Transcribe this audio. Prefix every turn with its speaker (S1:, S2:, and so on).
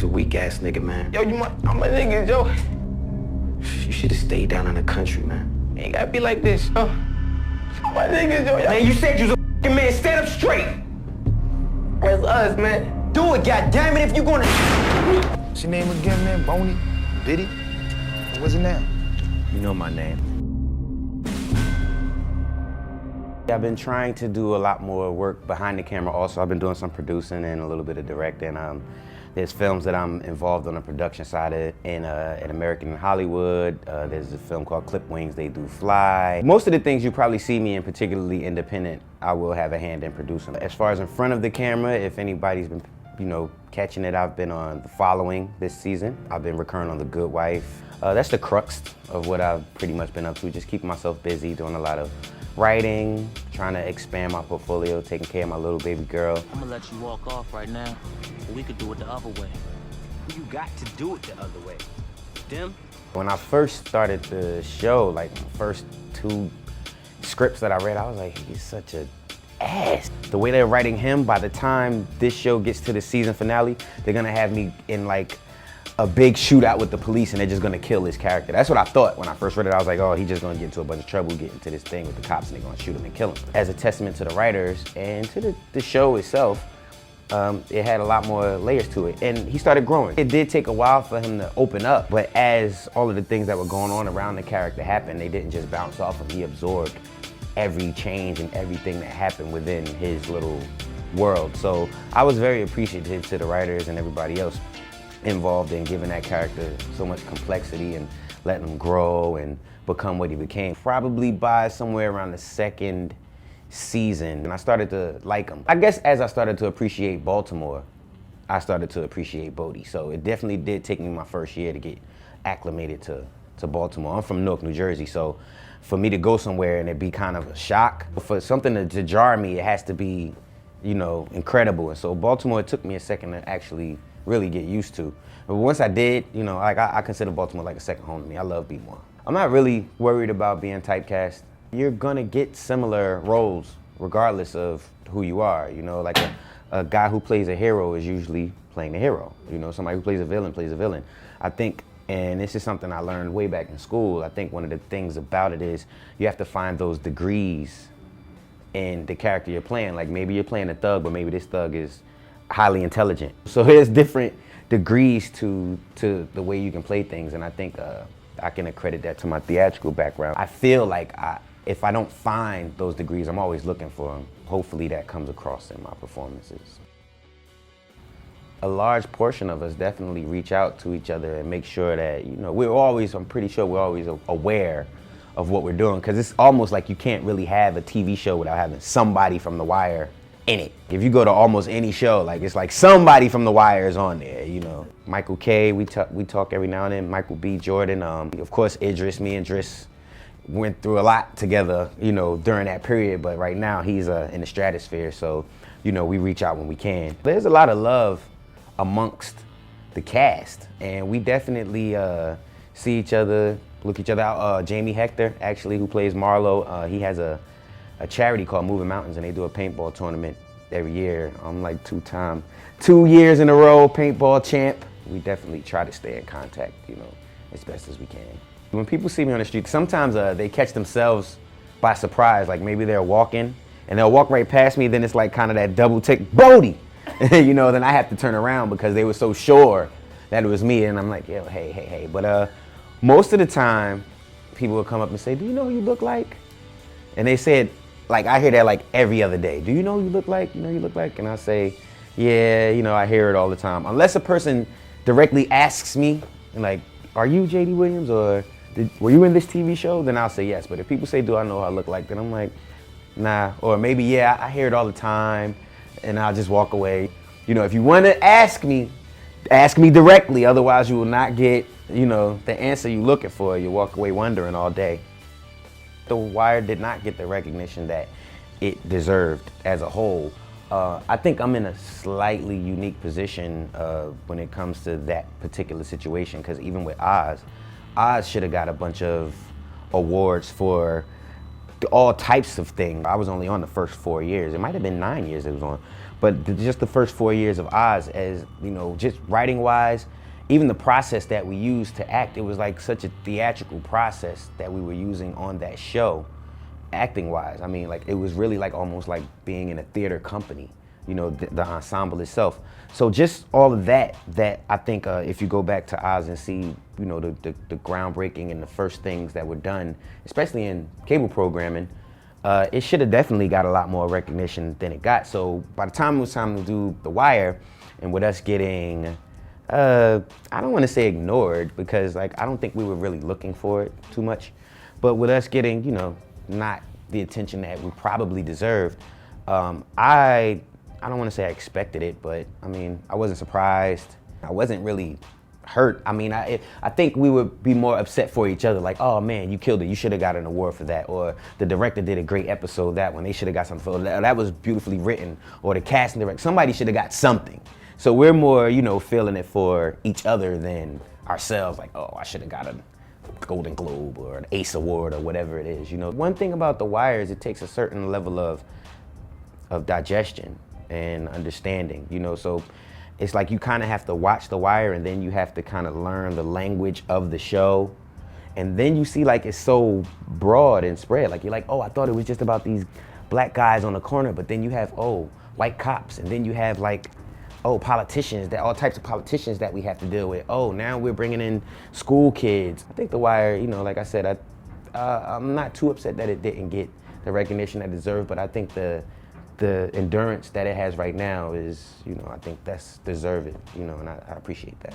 S1: a weak ass nigga, man.
S2: Yo, I'm a nigga, yo.
S1: You should have stayed down in the country, man.
S2: Ain't gotta be like this, yo. I'm a nigga, yo.
S1: Man, you said you was a fucking man. Stand up straight.
S2: That's us, man.
S1: Do it, goddammit, if you gonna.
S3: What's your name again, man? Bodie? Biddy? What's it now?
S1: You know my name. I've been trying to do a lot more work behind the camera also. I've been doing some producing and a little bit of directing. There's films that I'm involved on the production side of in American in Hollywood. There's a film called Clip Wings, They Do Fly. Most of the things you probably see me in, particularly independent, I will have a hand in producing. As far as in front of the camera, if anybody's been, catching it, I've been on The Following this season. I've been recurring on The Good Wife. That's the crux of what I've pretty much been up to, just keeping myself busy, doing a lot of writing, trying to expand my portfolio, taking care of my little baby girl.
S4: I'm gonna let you walk off right now, but we could do it the other way.
S1: You got to do it the other way. Them? When I first started the show, like my first 2 scripts that I read, I was like, he's such a ass. The way they're writing him, by the time this show gets to the season finale, they're gonna have me in like a big shootout with the police and they're just gonna kill his character. That's what I thought when I first read it. I was like, oh, he's just gonna get into a bunch of trouble, get into this thing with the cops and they're gonna shoot him and kill him. As a testament to the writers and to the show itself, it had a lot more layers to it. And he started growing. It did take a while for him to open up, but as all of the things that were going on around the character happened, they didn't just bounce off him. He absorbed every change and everything that happened within his little world. So I was very appreciative to the writers and everybody else involved in giving that character so much complexity and letting him grow and become what he became. Probably by somewhere around the 2nd season, and I started to like him. I guess as I started to appreciate Baltimore, I started to appreciate Bodie. So it definitely did take me my first year to get acclimated to Baltimore. I'm from Newark, New Jersey, so for me to go somewhere and it be kind of a shock, for something to jar me, it has to be, incredible. And so Baltimore, it took me a second to actually really get used to. But once I did, I consider Baltimore like a second home to me. I love B1. I'm not really worried about being typecast. You're gonna get similar roles regardless of who you are. Like a guy who plays a hero is usually playing a hero. Somebody who plays a villain plays a villain. I think, and this is something I learned way back in school, I think one of the things about it is you have to find those degrees in the character you're playing. Like maybe you're playing a thug, but maybe this thug is highly intelligent. So there's different degrees to the way you can play things, and I think I can accredit that to my theatrical background. I feel like if I don't find those degrees, I'm always looking for them. Hopefully that comes across in my performances. A large portion of us definitely reach out to each other and make sure that, I'm pretty sure we're always aware of what we're doing, because it's almost like you can't really have a TV show without having somebody from The Wire in it. If you go to almost any show, like it's like somebody from The Wire is on there, Michael K, we talk every now and then, Michael B, Jordan, of course Idris, me and Idris went through a lot together, during that period, but right now he's in the stratosphere, so, we reach out when we can. There's a lot of love amongst the cast, and we definitely see each other, look each other out. Jamie Hector, actually, who plays Marlo, he has a charity called Moving Mountains, and they do a paintball tournament every year. I'm like 2 years in a row paintball champ. We definitely try to stay in contact, as best as we can. When people see me on the street, sometimes they catch themselves by surprise, like maybe they're walking and they'll walk right past me, then it's like kind of that double take, Bodie! Then I have to turn around because they were so sure that it was me, and I'm like, yo, hey. But most of the time, people will come up and say, do you know who you look like? And they said, like, I hear that like every other day. Do you know who you look like? And I say, yeah, I hear it all the time. Unless a person directly asks me, like, are you J.D. Williams, or were you in this TV show? Then I'll say yes. But if people say, do I know who I look like? Then I'm like, nah. Or maybe, yeah, I hear it all the time, and I'll just walk away. If you want to ask me directly. Otherwise, you will not get, the answer you're looking for. You walk away wondering all day. The Wire did not get the recognition that it deserved as a whole. I think I'm in a slightly unique position when it comes to that particular situation, because even with Oz should have got a bunch of awards for all types of things. I was only on the first 4 years. It might have been 9 years it was on. But just the first 4 years of Oz, as you know, just writing wise, even the process that we used to act, it was like such a theatrical process that we were using on that show, acting wise. I mean, like it was really like almost like being in a theater company, you know, the ensemble itself. So just all of that I think if you go back to Oz and see, you know, the groundbreaking and the first things that were done, especially in cable programming, it should have definitely got a lot more recognition than it got. So by the time it was time to do The Wire, and with us getting, I don't want to say ignored, because like I don't think we were really looking for it too much, but with us getting, you know, not the attention that we probably deserved, I don't want to say I expected it, but I mean, I wasn't surprised. I wasn't really hurt. I mean, I think we would be more upset for each other, like, oh man, you killed it, you should have got an award for that, or the director did a great episode, that one, they should have got something for that, that was beautifully written, or the casting director, somebody should have got something. So we're more, you know, feeling it for each other than ourselves, like, oh, I should have got a Golden Globe or an Ace Award or whatever it is, you know. One thing about The Wire is it takes a certain level of digestion and understanding, you know, so it's like you kind of have to watch The Wire and then you have to kind of learn the language of the show. And then you see like it's so broad and spread. Like you're like, oh, I thought it was just about these black guys on the corner, but then you have, oh, white cops. And then you have like, oh, politicians, all types of politicians that we have to deal with. Oh, now we're bringing in school kids. I think The Wire, you know, like I said, I'm not too upset that it didn't get the recognition it deserved, but I think the endurance that it has right now is, you know, I think that's deserved, you know, and I appreciate that.